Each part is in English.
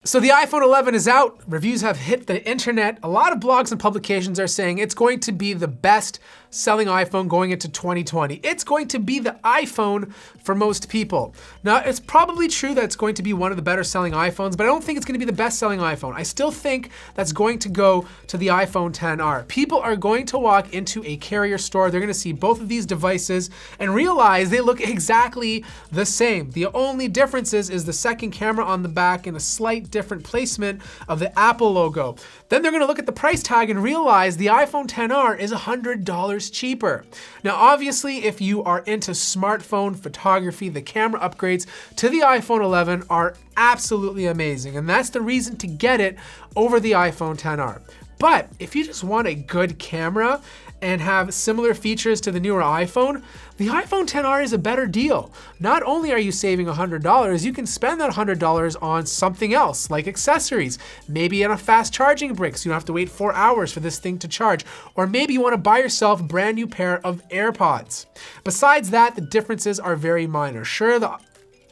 So the iPhone 11 is out. Reviews have hit the internet. A lot of blogs and publications are saying it's going to be the best selling iPhone going into 2020. It's going to be the iPhone for most people. Now, it's probably true that it's going to be one of the better selling iPhones, but I don't think it's going to be the best selling iPhone. I still think that's going to go to the iPhone XR. People are going to walk into a carrier store. They're going to see both of these devices and realize they look exactly the same. The only difference is the second camera on the back and a slight different placement of the Apple logo. Then they're going to look at the price tag and realize the iPhone XR is $100 cheaper. Now, obviously, if you are into smartphone photography, the camera upgrades to the iPhone 11 are absolutely amazing, and that's the reason to get it over the iPhone XR. But if you just want a good camera and have similar features to the newer iPhone, the iPhone XR is a better deal. Not only are you saving $100, you can spend that $100 on something else, like accessories. Maybe on a fast charging brick, so you don't have to wait 4 hours for this thing to charge. Or maybe you want to buy yourself a brand new pair of AirPods. Besides that, the differences are very minor. Sure, the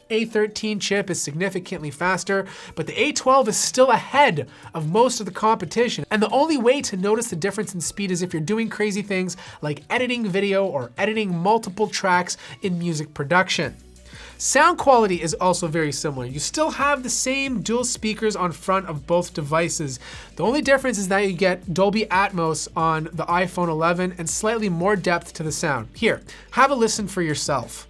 A13 chip is significantly faster, but the A12 is still ahead of most of the competition. And the only way to notice the difference in speed is if you're doing crazy things like editing video or editing multiple tracks in music production. Sound quality is also very similar. You still have the same dual speakers on front of both devices. The only difference is that you get Dolby Atmos on the iPhone 11 and slightly more depth to the sound. Here, have a listen for yourself.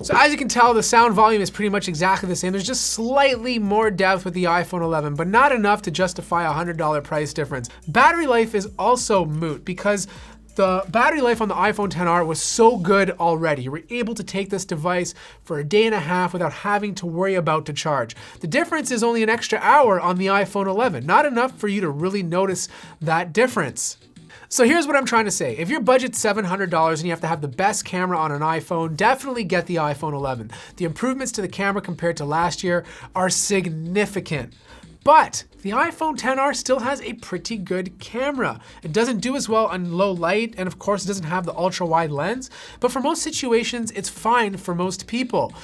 So as you can tell, the sound volume is pretty much exactly the same. There's just slightly more depth with the iPhone 11, but not enough to justify a $100 price difference. Battery life is also moot because the battery life on the iPhone XR was so good already. You were able to take this device for a day and a half without having to worry about to charge. The difference is only an extra hour on the iPhone 11, not enough for you to really notice that difference. So here's what I'm trying to say. If your budget's $700 and you have to have the best camera on an iPhone, definitely get the iPhone 11. The improvements to the camera compared to last year are significant. But the iPhone XR still has a pretty good camera. It doesn't do as well on low light, and of course it doesn't have the ultra wide lens, but for most situations, it's fine for most people.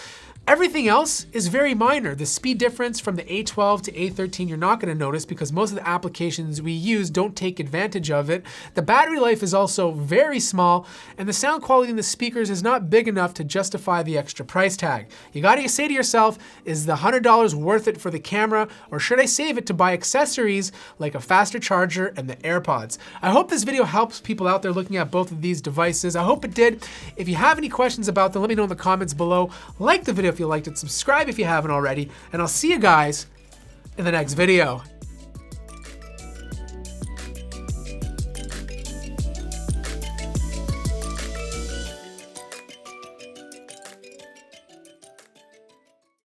Everything else is very minor. The speed difference from the A12 to A13 you're not going to notice because most of the applications we use don't take advantage of it. The battery life is also very small, and the sound quality in the speakers is not big enough to justify the extra price tag. You gotta say to yourself, is the $100 worth it for the camera, or should I save it to buy accessories like a faster charger and the AirPods? I hope this video helps people out there looking at both of these devices. I hope it did. If you have any questions about them, let me know in the comments below. Like the video if you liked it, subscribe if you haven't already, and I'll see you guys in the next video.